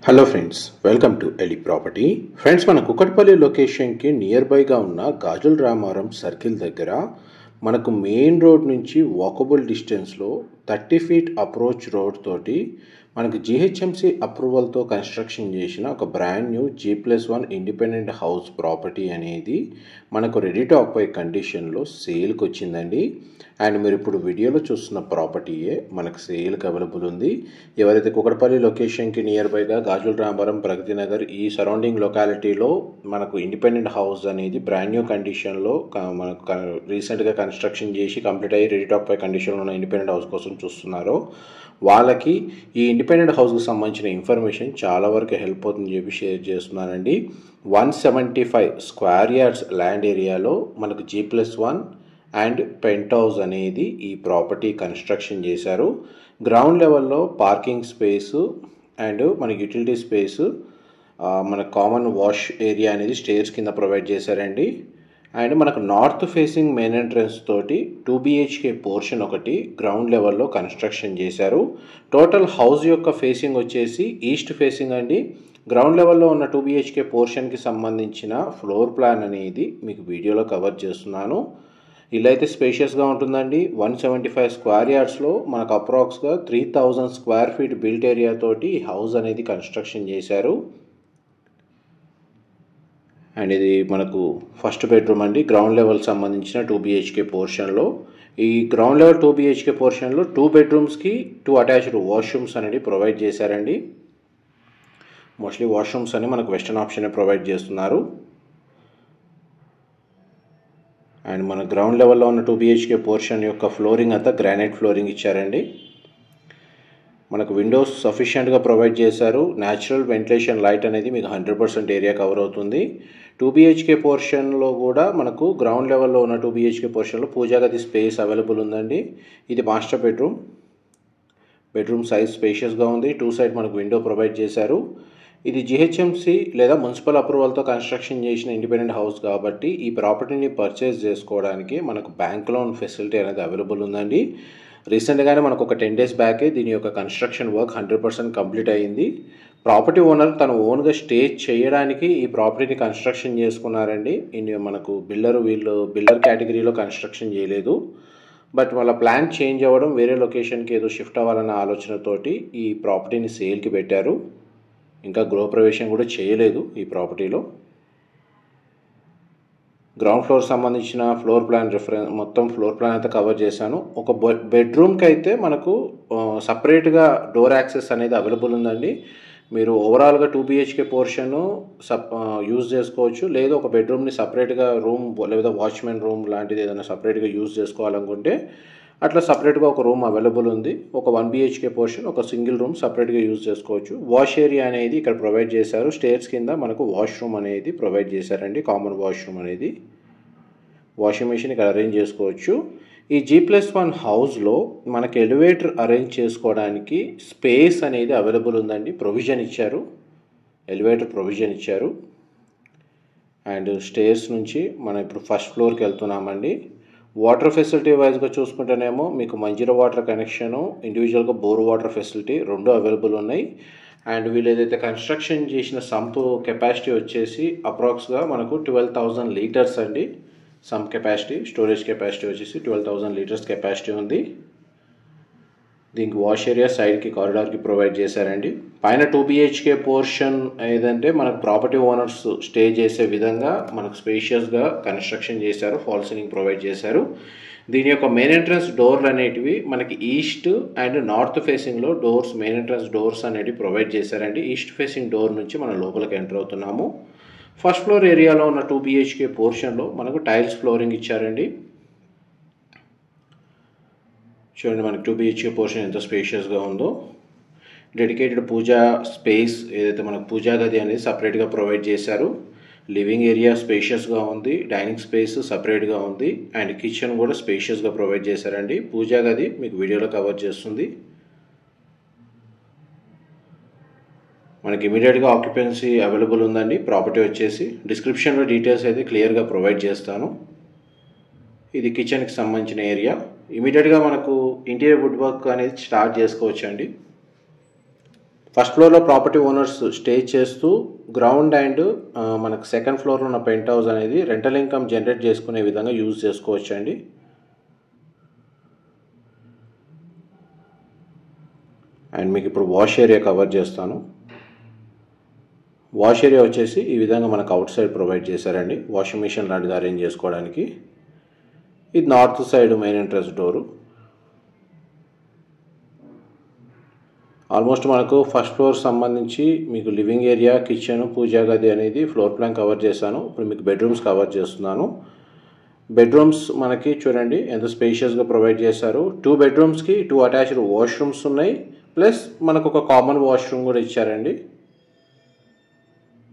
Hello friends, welcome to Eli property. Friends, మన కుకట్పల్లి లొకేషన్కి near బైగా ఉన్న గాజుల రామారం సర్కిల్ దగ్గర మనకు మెయిన్ రోడ్ నుంచి వాకబుల్ డిస్టెన్స్లో 30 ఫీట్ అప్రోచ్ రోడ్ తోటి మనకు జిహెచ్ఎంసి అప్రూవల్తో కన్స్ట్రక్షన్ చేసిన ఒక brand new G+1 independent house property అనేది మనకు రెడీ టు ఆక్యుపై కండిషన్లో సేల్కి వచ్చిందండి. అండ్ మీరు ఇప్పుడు వీడియోలో చూస్తున్న ప్రాపర్టీయే మనకు సేల్కి అవైలబుల్ ఉంది. ఎవరైతే కుకట్పల్లి లొకేషన్కి నియర్ బైగా గాజుల రామారం, ప్రగతి నగర్ ఈ సరౌండింగ్ లొకాలిటీలో మనకు ఇండిపెండెంట్ హౌస్ అనేది బ్రాండ్ న్యూ కండిషన్లో మనకు రీసెంట్గా కన్స్ట్రక్షన్ చేసి కంప్లీట్ అయ్యి రెడీ టు ఆక్యుపై కండిషన్లో ఉన్న ఇండిపెండెంట్ హౌస్ కోసం చూస్తున్నారో వాళ్ళకి ఈ ఇండిపెండెంట్ హౌస్కి సంబంధించిన ఇన్ఫర్మేషన్ చాలా వరకు హెల్ప్ అవుతుందని చెప్పి షేర్ చేస్తున్నానండి. 175 స్క్వేర్ యార్డ్స్ ల్యాండ్ ఏరియాలో మనకు G+1 అండ్ పెంట్ హౌస్ అనేది ఈ ప్రాపర్టీ కన్స్ట్రక్షన్ చేశారు. గ్రౌండ్ లెవెల్లో పార్కింగ్ స్పేసు అండ్ మనకి యూటిలిటీ స్పేసు, మన కామన్ వాష్ ఏరియా అనేది స్టేర్స్ కింద ప్రొవైడ్ చేశారండి. అండ్ మనకు నార్త్ ఫేసింగ్ మెయిన్ ఎంట్రన్స్ తోటి 2 BHK పోర్షన్ ఒకటి గ్రౌండ్ లెవెల్లో కన్స్ట్రక్షన్ చేశారు. టోటల్ హౌస్ యొక్క ఫేసింగ్ వచ్చేసి ఈస్ట్ ఫేసింగ్ అండి. గ్రౌండ్ లెవెల్లో ఉన్న 2 BHK పోర్షన్కి సంబంధించిన ఫ్లోర్ ప్లాన్ అనేది మీకు వీడియోలో కవర్ చేస్తున్నాను. ఇల్లు అయితే స్పేషియస్గా ఉంటుందండి. 175 స్క్వేర్ యార్డ్స్లో మనకు అప్రాక్స్గా 3000 స్క్వేర్ ఫీట్ బిల్ట్ ఏరియా తోటి హౌస్ అనేది కన్స్ట్రక్షన్ చేశారు. అండ్ ఇది మనకు ఫస్ట్ బెడ్రూమ్ అండి. గ్రౌండ్ లెవెల్ సంబంధించిన 2 BHK పోర్షన్లో, ఈ ground level 2 BHK పోర్షన్లో 2 బెడ్రూమ్స్కి 2 attached washrooms అనేది ప్రొవైడ్ చేశారండి. మోస్ట్లీ వాష్రూమ్స్ అని మనకు వెస్టర్న్ ఆప్షన్ ప్రొవైడ్ చేస్తున్నారు. అండ్ మన గ్రౌండ్ లెవెల్లో ఉన్న 2 BHK పోర్షన్ యొక్క ఫ్లోరింగ్ అంతా గ్రానైట్ ఫ్లోరింగ్ ఇచ్చారండి. మనకు విండోస్ సఫిషియెంట్గా ప్రొవైడ్ చేశారు. న్యాచురల్ వెంటిలేషన్ లైట్ అనేది మీకు 100% ఏరియా కవర్ అవుతుంది. 2 BHK పోర్షన్లో కూడా మనకు గ్రౌండ్ లెవెల్లో ఉన్న 2 BHK పోర్షన్లో పూజా గది స్పేస్ అవైలబుల్ ఉందండి. ఇది మాస్టర్ బెడ్రూమ్. బెడ్రూమ్ సైజ్ స్పేషియస్గా ఉంది. 2 సైడ్ మనకు విండో ప్రొవైడ్ చేశారు. ఇది జిహెచ్ఎంసి లేదా మున్సిపల్ అప్రూవల్తో కన్స్ట్రక్షన్ చేసిన ఇండిపెండెంట్ హౌస్ కాబట్టి ఈ ప్రాపర్టీని పర్చేస్ చేసుకోవడానికి మనకు బ్యాంక్ లోన్ ఫెసిలిటీ అనేది అవైలబుల్ ఉందండి. రీసెంట్గానే మనకు ఒక 10 days బ్యాకే దీని యొక్క కన్స్ట్రక్షన్ వర్క్ 100% కంప్లీట్ అయ్యింది. ప్రాపర్టీ ఓనర్ తన ఓన్గా స్టే చేయడానికి ఈ ప్రాపర్టీని కన్స్ట్రక్షన్ చేసుకున్నారండి. మనకు వీళ్ళు బిల్డర్ కేటగిరీలో కన్స్ట్రక్షన్ చేయలేదు. బట్ వాళ్ళ ప్లాన్ చేంజ్ అవ్వడం, వేరే లొకేషన్కి ఏదో షిఫ్ట్ అవ్వాలన్న ఆలోచనతోటి ఈ ప్రాపర్టీని సేల్కి పెట్టారు. ఇంకా గృహప్రవేశం కూడా చేయలేదు ఈ ప్రాపర్టీలో. గ్రౌండ్ ఫ్లోర్ సంబంధించిన ఫ్లోర్ ప్లాన్ మొత్తం ఫ్లోర్ ప్లాన్ అయితే కవర్ చేశాను. ఒక బెడ్రూమ్కి అయితే మనకు సపరేట్గా డోర్ యాక్సెస్ అనేది అవైలబుల్ ఉందండి. మీరు ఓవరాల్గా 2 BHK పోర్షన్ యూజ్ చేసుకోవచ్చు. లేదా ఒక బెడ్రూమ్ని సపరేట్గా రూమ్ లేదా వాచ్మెన్ రూమ్ లాంటిది ఏదైనా సపరేట్గా యూజ్ చేసుకోవాలనుకుంటే అట్లా సపరేట్గా ఒక రూమ్ అవైలబుల్ ఉంది. ఒక 1 BHK పోర్షన్ ఒక సింగిల్ రూమ్ సపరేట్గా యూజ్ చేసుకోవచ్చు. వాష్ ఏరియా అనేది ఇక్కడ ప్రొవైడ్ చేశారు. స్టేర్స్ కింద మనకు వాష్రూమ్ అనేది ప్రొవైడ్ చేశారండి. కామన్ వాష్రూమ్ అనేది, వాషింగ్ మెషిన్ ఇక్కడ అరేంజ్ చేసుకోవచ్చు. ఈ G+1 హౌస్లో మనకి ఎలివేటర్ అరేంజ్ చేసుకోవడానికి స్పేస్ అనేది అవైలబుల్ ఉందండి. ప్రొవిజన్ ఇచ్చారు, ఎలివేటర్ ప్రొవిజన్ ఇచ్చారు. అండ్ స్టేర్స్ నుంచి మనం ఇప్పుడు ఫస్ట్ ఫ్లోర్కి వెళ్తున్నామండి. వాటర్ ఫెసిలిటీ వైజ్గా చూసుకుంటేనేమో మీకు మంజీరా వాటర్ కనెక్షను, ఇండివిజువల్గా బోర్ వాటర్ ఫెసిలిటీ రెండు అవైలబుల్ ఉన్నాయి. అండ్ వీళ్ళు ఏదైతే కన్స్ట్రక్షన్ చేసిన సంప్ కెపాసిటీ వచ్చేసి అప్రాక్స్గా మనకు 12,000 లీటర్స్ అండి. సంప్ కెపాసిటీ, స్టోరేజ్ కెపాసిటీ వచ్చేసి 12,000 లీటర్స్ కెపాసిటీ ఉంది. దీనికి వాష్ ఏరియా సైడ్కి కారిడార్కి ప్రొవైడ్ చేశారండి. పైన 2 BHK పోర్షన్ ఏదంటే మనకు ప్రాపర్టీ ఓనర్స్ స్టే చేసే విధంగా మనకు స్పేషియస్గా కన్స్ట్రక్షన్ చేశారు. ఫాల్ సీలింగ్ ప్రొవైడ్ చేశారు. దీని యొక్క మెయిన్ ఎంట్రన్స్ డోర్లు అనేటివి మనకి ఈస్ట్ అండ్ నార్త్ ఫేసింగ్లో మెయిన్ ఎంట్రన్స్ డోర్స్ అనేటివి ప్రొవైడ్ చేశారండి. ఈస్ట్ ఫేసింగ్ డోర్ నుంచి మనం లోపలికి ఎంటర్ అవుతున్నాము. ఫస్ట్ ఫ్లోర్ ఏరియాలో ఉన్న 2 BHK పోర్షన్లో మనకు టైల్స్ ఫ్లోరింగ్ ఇచ్చారండి. చూడండి, మనకి 2 BHK పోర్షన్ ఎంత స్పేషియస్గా ఉందో. డెడికేటెడ్ పూజా స్పేస్ ఏదైతే మనకు పూజా గది అనేది సపరేట్గా ప్రొవైడ్ చేశారు. లివింగ్ ఏరియా స్పేషియస్గా ఉంది. డైనింగ్ స్పేస్ సపరేట్గా ఉంది. అండ్ కిచెన్ కూడా స్పేషియస్గా ప్రొవైడ్ చేశారండి. పూజా గది మీకు వీడియోలో కవర్ చేస్తుంది. మనకి ఇమీడియట్గా ఆక్యుపెన్సీ అవైలబుల్ ఉందండి. ప్రాపర్టీ వచ్చేసి డిస్క్రిప్షన్లో డీటెయిల్స్ అయితే క్లియర్గా ప్రొవైడ్ చేస్తాను. ఇది కిచెన్కి సంబంధించిన ఏరియా. ఇమీడియట్గా మనకు ఇంటీరియర్ వుడ్ వర్క్ అనేది స్టార్ట్ చేసుకోవచ్చు అండి. ఫస్ట్ ఫ్లోర్లో ప్రాపర్టీ ఓనర్స్ స్టే చేస్తూ గ్రౌండ్ అండ్ మనకు సెకండ్ ఫ్లోర్లో ఉన్న పెంట్ హౌస్ అనేది రెంటల్ ఇన్కమ్ జనరేట్ చేసుకునే విధంగా యూజ్ చేసుకోవచ్చు అండి. అండ్ మీకు ఇప్పుడు వాష్ ఏరియా కవర్ చేస్తాను. వాష్ ఏరియా వచ్చేసి ఈ విధంగా మనకు అవుట్ సైడ్ ప్రొవైడ్ చేశారండి, వాషింగ్ మిషన్ లాంటిది అరేంజ్ చేసుకోవడానికి. ఇది north side main entrance door. Almost మనకు ఫస్ట్ ఫ్లోర్ సంబంధించి మీకు లివింగ్ ఏరియా, కిచెన్, పూజా గది అనేది ఫ్లోర్ ప్లాన్ కవర్ చేశాను. ఇప్పుడు మీకు బెడ్రూమ్స్ కవర్ చేస్తున్నాను. బెడ్రూమ్స్ మనకి చూడండి ఎంత స్పేషియస్గా ప్రొవైడ్ చేశారు. 2 బెడ్రూమ్స్కి 2 అటాచ్డ్ వాష్రూమ్స్ ఉన్నాయి, ప్లస్ మనకు ఒక కామన్ వాష్రూమ్ కూడా ఇచ్చారండి.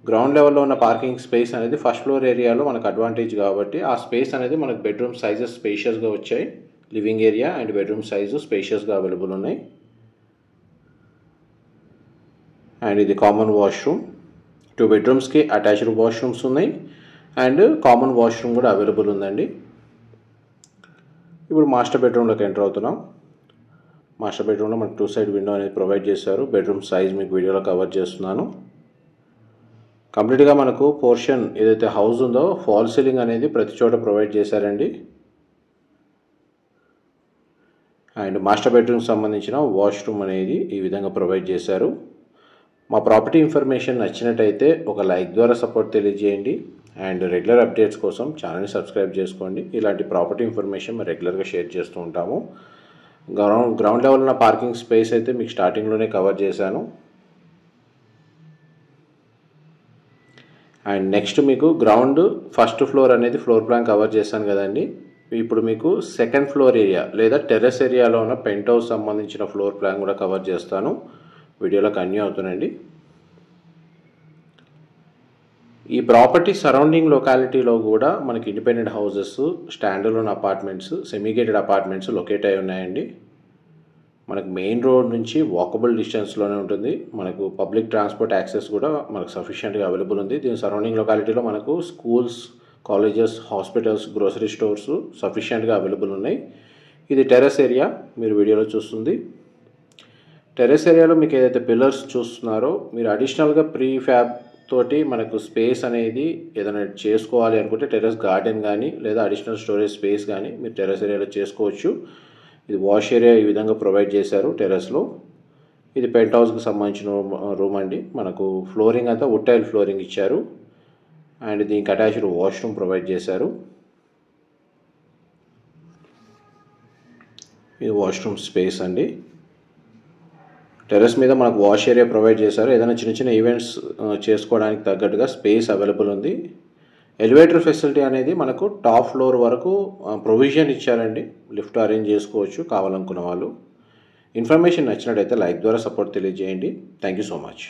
గ్రౌండ్ లెవెల్లో ఉన్న పార్కింగ్ స్పేస్ అనేది ఫస్ట్ ఫ్లోర్ ఏరియాలో మనకు అడ్వాంటేజ్ కాబట్టి ఆ స్పేస్ అనేది మనకు బెడ్రూమ్ సైజెస్ స్పేషియస్గా వచ్చాయి. Living area and bedroom size స్పేషియస్గా అవైలబుల్ ఉన్నాయి. అండ్ ఇది కామన్ వాష్రూమ్. 2 బెడ్రూమ్స్కి అటాచ్డ్ వాష్రూమ్స్ ఉన్నాయి అండ్ కామన్ వాష్రూమ్ కూడా అవైలబుల్ ఉందండి. ఇప్పుడు మాస్టర్ బెడ్రూమ్లోకి ఎంటర్ అవుతున్నాం. మాస్టర్ బెడ్రూమ్లో మనకు 2 సైడ్ విండో అనేది ప్రొవైడ్ చేశారు. బెడ్రూమ్ సైజ్ మీకు వీడియోలో కవర్ చేస్తున్నాను. కంప్లీట్గా మనకు పోర్షన్ ఏదైతే హౌస్ ఉందో ఫాల్ సీలింగ్ అనేది ప్రతి చోట ప్రొవైడ్ చేశారండి. అండ్ మాస్టర్ బెడ్రూమ్కి సంబంధించిన వాష్రూమ్ అనేది ఈ విధంగా ప్రొవైడ్ చేశారు. మా ప్రాపర్టీ ఇన్ఫర్మేషన్ నచ్చినట్టయితే ఒక లైక్ ద్వారా సపోర్ట్ తెలియజేయండి. అండ్ రెగ్యులర్ అప్డేట్స్ కోసం ఛానల్ని సబ్స్క్రైబ్ చేసుకోండి. ఇలాంటి ప్రాపర్టీ ఇన్ఫర్మేషన్ మేము రెగ్యులర్గా షేర్ చేస్తూ ఉంటాము. గ్రౌండ్ లెవెల్ ఉన్న పార్కింగ్ స్పేస్ అయితే మీకు స్టార్టింగ్లోనే కవర్ చేశాను. అండ్ నెక్స్ట్ మీకు గ్రౌండ్ ఫస్ట్ ఫ్లోర్ అనేది ఫ్లోర్ ప్లాన్ కవర్ చేశాను కదండి. ఇప్పుడు మీకు సెకండ్ ఫ్లోర్ ఏరియా లేదా టెర్రస్ ఏరియాలో ఉన్న పెంట్ హౌస్ సంబంధించిన ఫ్లోర్ ప్లాన్ కూడా కవర్ చేస్తాను. వీడియోలో కంటిన్యూ అవుతుందండి. ఈ ప్రాపర్టీ సరౌండింగ్ లొకాలిటీలో కూడా మనకి independent houses, స్టాండర్లోన్ apartments, semi-gated apartments locate అయి ఉన్నాయండి. మనకు మెయిన్ రోడ్ నుంచి వాకబుల్ డిస్టెన్స్లోనే ఉంటుంది. మనకు పబ్లిక్ ట్రాన్స్పోర్ట్ యాక్సెస్ కూడా మనకు సఫిషియెంట్గా అవైలబుల్ ఉంది. దీని సరౌండింగ్ లొకాలిటీలో మనకు schools, colleges, hospitals, grocery stores సఫిషియెంట్గా అవైలబుల్ ఉన్నాయి. ఇది టెర్రస్ ఏరియా మీరు వీడియోలో చూస్తుంది. టెర్రస్ ఏరియాలో మీకు ఏదైతే పిల్లర్స్ చూస్తున్నారో మీరు అడిషనల్గా ప్రీ ఫ్యాబ్ తోటి మనకు స్పేస్ అనేది ఏదైనా చేసుకోవాలి అనుకుంటే టెర్రస్ గార్డెన్ కానీ లేదా అడిషనల్ స్టోరేజ్ స్పేస్ కానీ మీరు టెర్రస్ ఏరియాలో చేసుకోవచ్చు. ఇది వాష్ ఏరియా ఈ విధంగా ప్రొవైడ్ చేశారు టెర్రస్లో. ఇది పెంట్ హౌస్కి సంబంధించిన రూమ్ అండి. మనకు ఫ్లోరింగ్ అంతా వుడ్ టైల్ ఫ్లోరింగ్ ఇచ్చారు అండ్ దీనికి అటాచ్డ్ వాష్రూమ్ ప్రొవైడ్ చేశారు. ఇది వాష్రూమ్ స్పేస్ అండి. టెర్రస్ మీద మనకు వాష్ ఏరియా ప్రొవైడ్ చేశారు. ఏదైనా చిన్న చిన్న ఈవెంట్స్ చేసుకోవడానికి తగ్గట్టుగా స్పేస్ అవైలబుల్ ఉంది. ఎలివేటర్ ఫెసిలిటీ అనేది మనకు టాప్ ఫ్లోర్ వరకు ప్రొవిజన్ ఇచ్చారండి. లిఫ్ట్ అరేంజ్ చేసుకోవచ్చు కావాలనుకున్న వాళ్ళు. ఇన్ఫర్మేషన్ నచ్చినట్టయితే లైక్ ద్వారా సపోర్ట్ తెలియజేయండి. Thank you so much.